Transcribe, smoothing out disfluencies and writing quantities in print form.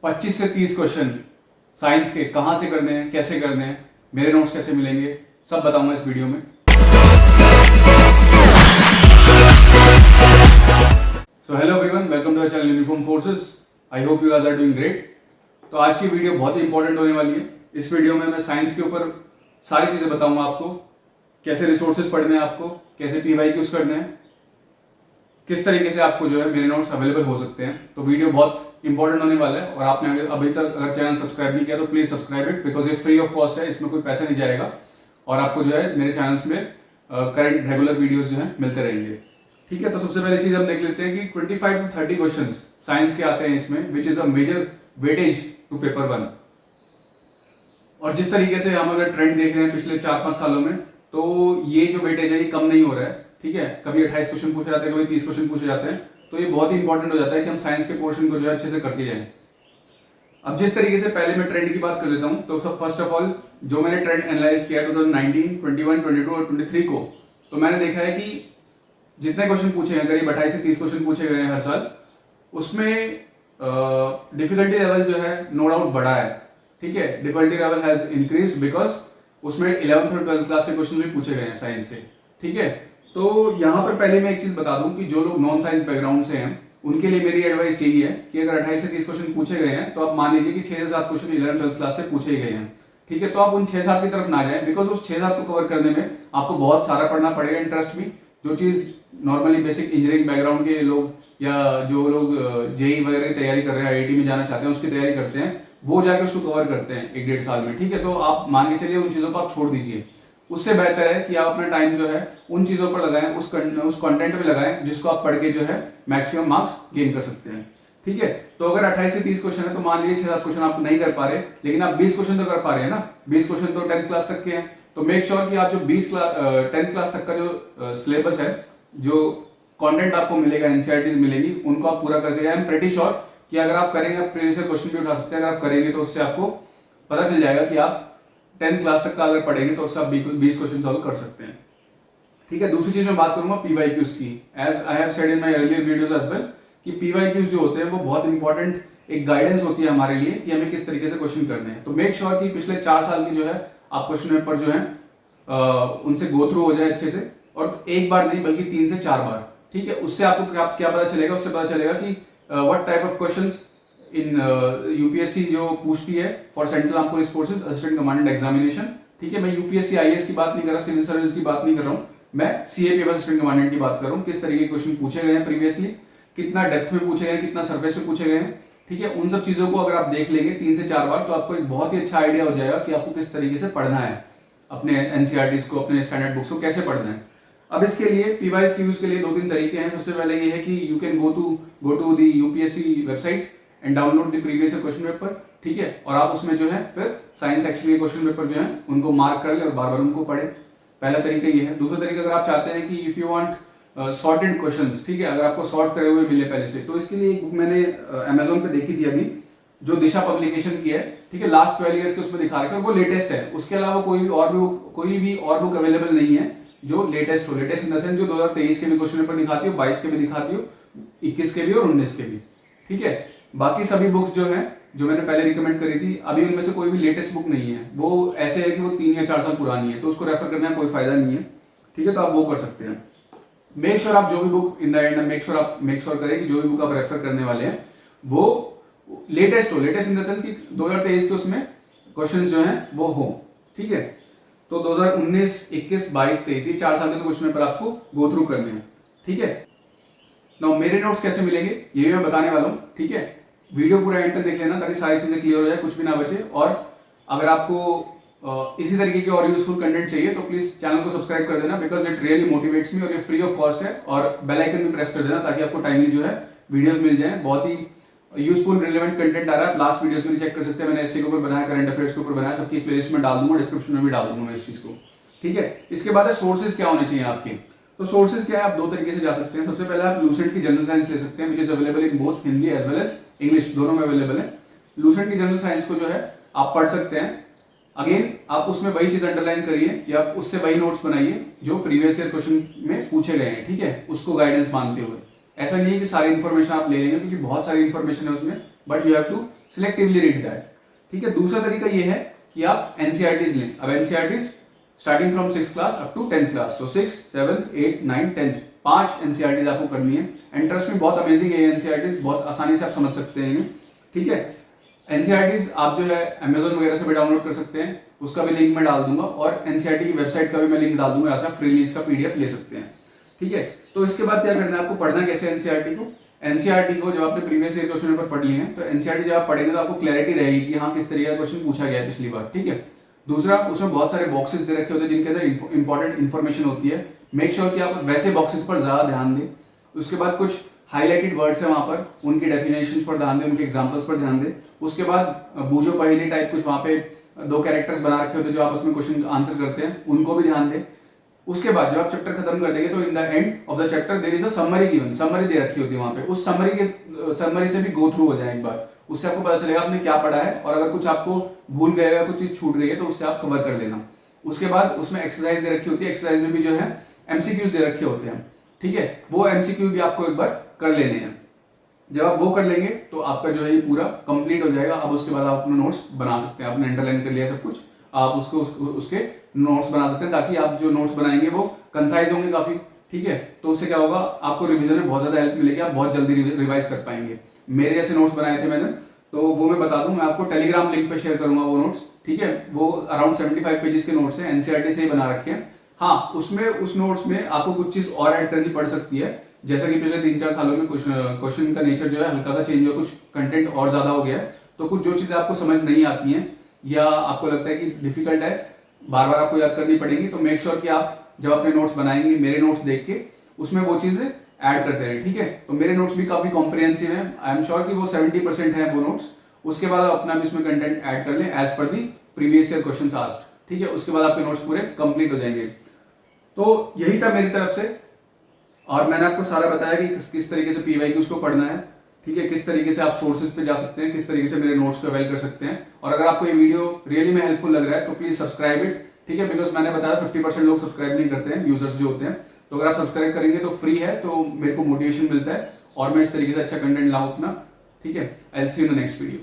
25 से 30 question science के कहाँ से करने हैं, कैसे करने हैं, मेरे नोट्स कैसे मिलेंगे, सब बताऊंगा इस वीडियो में। So hello everyone, welcome to our channel uniform forces. I hope you guys are doing great. तो आज की वीडियो बहुत ही इंपॉर्टेंट होने वाली है। इस वीडियो में मैं साइंस के ऊपर सारी चीज़ें बताऊंगा आपको, कैसे रिसोर्सेज पढ़ने हैं आपको, कैसे PYQs करने हैं, किस तरीके से आपको जो है मेरे नोट्स अवेलेबल हो सकते हैं। तो वीडियो बहुत इंपॉर्टेंट होने वाला है और आपने अभी तक अगर चैनल सब्सक्राइब नहीं किया तो प्लीज सब्सक्राइब इट, बिकॉज ये फ्री ऑफ कॉस्ट है, इसमें कोई पैसा नहीं जाएगा और आपको जो है मेरे चैनल्स में करंट रेगुलर वीडियोस जो है मिलते रहेंगे। ठीक है, तो सबसे पहले चीज हम देख लेते हैं कि 25 to 30 क्वेश्चन साइंस के आते हैं इसमें, which is a major weightage to paper 1। और जिस तरीके से हम अगर ट्रेंड देख रहे हैं पिछले 4-5 सालों में, तो ये जो वेटेज है ये कम नहीं हो रहा है। ठीक है, कभी 28 क्वेश्चन पूछे जाते हैं, कभी 30 क्वेश्चन पूछे जाते हैं। तो ये बहुत ही इंपॉर्टेंट हो जाता है कि हम साइंस के पोर्शन को जो है अच्छे से करके जाएं। अब जिस तरीके से पहले मैं ट्रेंड की बात कर लेता हूं, तो सब फर्स्ट ऑफ ऑल जो मैंने ट्रेंड एनालाइज किया 2019, 21, 22 और 23 को, तो मैंने देखा है कि जितने क्वेश्चन पूछे हैं, करीब 28 से 30 क्वेश्चन पूछे गए हैं हर साल, उसमें डिफिकल्टी लेवल जो है नो डाउट बढ़ा है। ठीक है, difficulty level has increase because उसमें 11th और 12th क्लास के क्वेश्चन भी पूछे गए हैं साइंस से। ठीक है, तो यहां पर पहले मैं एक चीज बता दूं कि जो लोग नॉन साइंस बैकग्राउंड से हैं उनके लिए मेरी एडवाइस यही है कि अगर 28 से 30 क्वेश्चन पूछे गए हैं तो आप मान लीजिए कि 6 से 7 क्वेश्चन 11th 12th क्लास से पूछे गए हैं। ठीक है, तो आप उन 6-7 की तरफ ना जाएं, बिकॉज उस 6-7 को कवर करने में आपको बहुत सारा पढ़ना पड़ेगा। इंटरेस्ट भी, जो चीज नॉर्मली बेसिक इंजीनियरिंग बैकग्राउंड के लोग या जो लोग जेई वगैरह की तैयारी कर रहे हैं, IIT में जाना चाहते हैं, उसकी तैयारी करते हैं, वो जाके उसको कवर करते हैं 1-1.5 साल में। ठीक है, तो आप मान के चलिए उन चीजों को आप छोड़ दीजिए। उससे बेहतर है कि आप अपना टाइम जो है उन चीजों पर लगाएं, उस कंटेंट में लगाएं जिसको आप पढ़ के जो है मैक्सिमम मार्क्स गेन कर सकते हैं। ठीक है, तो अगर 28 से 30 क्वेश्चन है तो मान लीजिए 6-7 क्वेश्चन आप नहीं कर पा रहे, लेकिन आप 20 क्वेश्चन तो कर पा रहे हैं ना। 20 क्वेश्चन तो 10th क्लास तक के हैं, तो मेक श्योर कि आप जो 10th क्लास तक का जो सिलेबस है, जो कंटेंट आपको मिलेगा, NCERTs मिलेंगी, उनको आप पूरा करके जाए। आई एम प्रीटी श्योर कि अगर आप करेंगे, प्रीवियस क्वेश्चन भी उठा सकते हैं, अगर आप करेंगे तो उससे आपको पता चल जाएगा कि आप 10th क्लास तक का अगर पढ़ेंगे तो उससे आप 20 क्वेश्चन सॉल्व कर सकते हैं। ठीक है, दूसरी चीज मैं बात करूंगा PYQs की। As I have said in my earlier videos as well कि PYQs जो होते हैं वो बहुत इंपॉर्टेंट एक गाइडेंस होती है हमारे लिए कि हमें किस तरीके से क्वेश्चन करने हैं। तो मेक श्योर कि पिछले 4 साल की जो है आप क्वेश्चन पेपर जो है उनसे गो थ्रू हो जाए अच्छे से, और एक बार नहीं बल्कि 3 से 4 बार। ठीक है, उससे आपको क्या पता चलेगा, उससे पता चलेगा कि what type of questions in UPSC जो पूछती है for central arm police forces assistant commandant examination. ठीक है, मैं UPSC IAS की बात नहीं कर रहा, सिविल सर्विस की बात नहीं कर रहा हूँ, मैं CAPF असिस्टेंट कमांडेंट की बात कर रहा हूँ। किस तरीके के क्वेश्चन पूछे गए हैं प्रीवियसली, कितना डेप्थ में पूछे गए हैं, कितना सरफेस में पूछे गए हैं। ठीक है, उन सब चीजों को अगर आप देख लेंगे 3 से 4 बार, तो आपको एक बहुत ही अच्छा आइडिया हो जाएगा कि आपको किस तरीके से पढ़ना है, अपने NCERTs को, अपने स्टैंडर्ड बुक्स को कैसे पढ़ना है। अब इसके लिए PYQs के लिए 2-3 तरीके हैं। सबसे पहले ये है कि you can go to the UPSC website and download the previous question paper. ठीक है, और आप उसमें जो है फिर साइंस सेक्शन के क्वेश्चन पेपर जो है उनको मार्क कर ले और बार बार उनको पढ़े। पहला तरीका ये है। दूसरा तरीका, अगर आप चाहते हैं कि if you want sorted questions, ठीक है, अगर आपको सॉर्ट करे हुए मिले पहले से, तो इसके लिए एक बुक मैंने Amazon पे देखी थी अभी, जो दिशा पब्लिकेशन की है। ठीक है, लास्ट 12 ईयर्स के उसमें दिखा रखा है, वो लेटेस्ट है। उसके अलावा कोई भी और बुक अवेलेबल नहीं है जो लेटेस्ट हो। लेटेस्ट इन द सेंस जो 2023 के भी क्वेश्चन पेपर दिखाती हो, 22 के भी दिखाती हो, 21 के भी और 19 के भी। ठीक है, बाकी सभी बुक्स जो हैं, जो मैंने पहले रिकमेंड करी थी, अभी उनमें से कोई भी लेटेस्ट बुक नहीं है। वो ऐसे है कि वो 3 या 4 साल पुरानी है, तो उसको रेफर करने का कोई फायदा नहीं है। ठीक है, तो आप वो कर सकते हैं। मेक श्योर आप जो भी book in the and make sure करें कि जो भी बुक आप रेफर करने वाले हैं वो लेटेस्ट हो। लेटेस्ट इन द सेंस कि 2023 के उसमें क्वेश्चंस जो हैं वो हो। ठीक है, तो 2019, 21, 22, 23 ये 4 साल के तो क्वेश्चन पेपर आपको गो थ्रू करने हैं। ठीक है, नाउ मेरे नोट्स कैसे मिलेंगे ये भी मैं बताने वाला हूँ। ठीक है, वीडियो पूरा एंड तक देख लेना ताकि सारी चीजें क्लियर हो जाए, कुछ भी ना बचे। और अगर आपको इसी तरीके के और यूजफुल कंटेंट चाहिए तो प्लीज चैनल को सब्सक्राइब कर देना, because it really motivates me, और ये फ्री ऑफ कॉस्ट है। और बेल आइकन भी प्रेस कर देना ताकि आपको टाइमली जो है वीडियोस मिल जाए। बहुत ही यूजफुल रिलेवेंट कंटेंट आ रहा है, आप लास्ट वीडियोस में चेक कर सकते हैं। मैंने SC के ऊपर बनाया, करंट अफेयर्स के ऊपर बनाया, सबकी प्लेलिस्ट में डाल दूंगा, डिस्क्रिप्शन में भी डाल दूंगा मैं इस चीज को। ठीक है, इसके बाद सोर्सेज क्या होने चाहिए आपके। तो सोर्सेज क्या है, आप 2 तरीके से जा सकते हैं। सबसे पहले आप लूसेंट की जनरल साइंस ले सकते हैं, which is available in both Hindi as well as English, दोनों में अवेलेबल है। लूसेंट की जनरल साइंस को जो है आप पढ़ सकते हैं। अगेन आप उसमें वही चीज अंडरलाइन करिए या उससे वही नोट्स बनाइए जो प्रीवियस ईयर क्वेश्चन में पूछे गए हैं। ठीक है, उसको गाइडेंस मानते हुए। ऐसा नहीं है कि सारी इन्फॉर्मेशन आप ले लेंगे, क्योंकि बहुत सारी इन्फॉर्मेशन है उसमें, but you have to selectively read that. ठीक है, दूसरा तरीका ये है कि आप एनसीईआरटीज लें। अब NCERTs starting from 6th class up to 10th class, so 6th, 7th, 8th, 9th, 10th, 5 NCERTs आपको करनी है। एंड ट्रस्ट में बहुत अमेजिंग है ये एनसीईआरटीज, बहुत आसानी से आप समझ सकते हैं इन्हें। ठीक है, एनसीईआरटीज आप जो है अमेजोन वगैरह से भी डाउनलोड कर सकते हैं, उसका भी लिंक मैं डाल दूंगा, और एनसीईआरटी की वेबसाइट का भी मैं लिंक डाल दूंगा, ऐसा फ्रीली इसका पीडीएफ ले सकते हैं। ठीक है, तो इसके बाद क्या करना है आपको, पढ़ना कैसे एनसीईआरटी को। एनसीईआरटी को जब आपने प्रीवियस ईयर क्वेश्चन पेपर पढ़ लिए हैं, तो एनसीईआरटी जब आप पढ़ेंगे तो आपको क्लैरिटी रहेगी कि हाँ किस तरीके का क्वेश्चन पूछा गया है पिछली बार। ठीक है, दूसरा उसमें बहुत सारे बॉक्सेस दे रखे होते हैं जिनके अंदर इंपॉर्टेंट इन्फॉर्मेशन होती है, मेक श्योर कि आप वैसे बॉक्सेस पर ज्यादा ध्यान दें। उसके बाद कुछ हाईलाइटेड वर्ड्स है वहां पर, उनकी डेफिनेशंस पर ध्यान दें, उनके एग्जांपल्स पर ध्यान दें। उसके बाद बूझो पहेली टाइप कुछ वहां पे 2 कैरेक्टर्स बना रखे होते हैं जो आपस में क्वेश्चन आंसर करते हैं, उनको भी ध्यान दें। उसके बाद जब आप चैप्टर खत्म कर देंगे तो in the end of the chapter there is a summary given, summary दे रखी होती है वहां पे, उस समरी से भी गो थ्रू हो जाए एक बार, उससे आपको पता चलेगा आपने क्या पढ़ा है, और अगर कुछ आपको भूल गए या कुछ चीज छूट गई है तो उससे आप कवर कर लेना। उसके बाद उसमें एक्सरसाइज दे रखी होती है, एक्सरसाइज में भी जो है एमसीक्यूज दे रखे होते हैं। ठीक है, वो एमसीक्यू भी आपको एक बार कर लेने हैं। जब आप वो कर लेंगे तो आपका जो है ये पूरा कंप्लीट हो जाएगा। अब उसके बाद आप अपना नोट्स बना सकते हैं, आपने अंडरलाइन कर लिया सब कुछ, आप उसके नोट्स बना सकते हैं, ताकि आप जो नोट्स बनाएंगे वो कंसाइज होंगे काफी। ठीक है, तो उससे क्या होगा, आपको रिवीजन में बहुत ज्यादा हेल्प मिलेगी, आप बहुत जल्दी रिवाइज कर पाएंगे। मेरे जैसे नोट्स बनाए थे मैंने, तो वो मैं बता दूं, मैं आपको टेलीग्राम लिंक पे शेयर करूंगा वो नोट्स। ठीक है, वो अराउंड 75 पेजेस के नोट्स हैं, एनसीईआरटी से ही बना रखे हैं। हाँ, उसमें उस नोट्स में आपको कुछ चीज और ऐड करनी पड़ सकती है, जैसा कि पिछले 3-4 सालों में कुछ क्वेश्चन का नेचर जो है हल्का सा चेंज हुआ, कुछ कंटेंट और ज्यादा हो गया है, तो कुछ जो चीजें आपको समझ नहीं आती हैं या आपको लगता है कि डिफिकल्ट है, बार बार आपको याद करनी पड़ेगी, तो मेक श्योर कि आप जब अपने नोट्स बनाएंगे मेरे नोट्स देख के उसमें वो चीजें ऐड करते रहे। ठीक है, तो मेरे नोट्स भी काफी कॉम्प्रिहेंसिव है, आई एम श्योर कि वो 70% है वो नोट्स। उसके बाद आप अपना भी उसमें कंटेंट ऐड कर लें as per the previous year questions asked. ठीक है, उसके बाद आपके नोट्स पूरे कंप्लीट हो जाएंगे। तो यही था मेरी तरफ से, और मैंने आपको सारा बताया कि किस तरीके से पीवाईक्यूज को पढ़ना है। ठीक है, किस तरीके से आप सोर्सेज पे जा सकते हैं, किस तरीके से मेरे नोट्स को अवेल कर सकते हैं। और अगर आपको ये वीडियो रियली में हेल्पफुल लग रहा है तो प्लीज सब्सक्राइब इट। ठीक है, बिकॉज मैंने बताया 50% लोग सब्सक्राइब नहीं करते हैं, यूजर्स जो होते हैं, तो अगर आप सब्सक्राइब करेंगे तो फ्री है, तो मेरे को मोटिवेशन मिलता है और मैं इस तरीके से अच्छा कंटेंट लाऊं अपना। ठीक है, I will see you in the next video.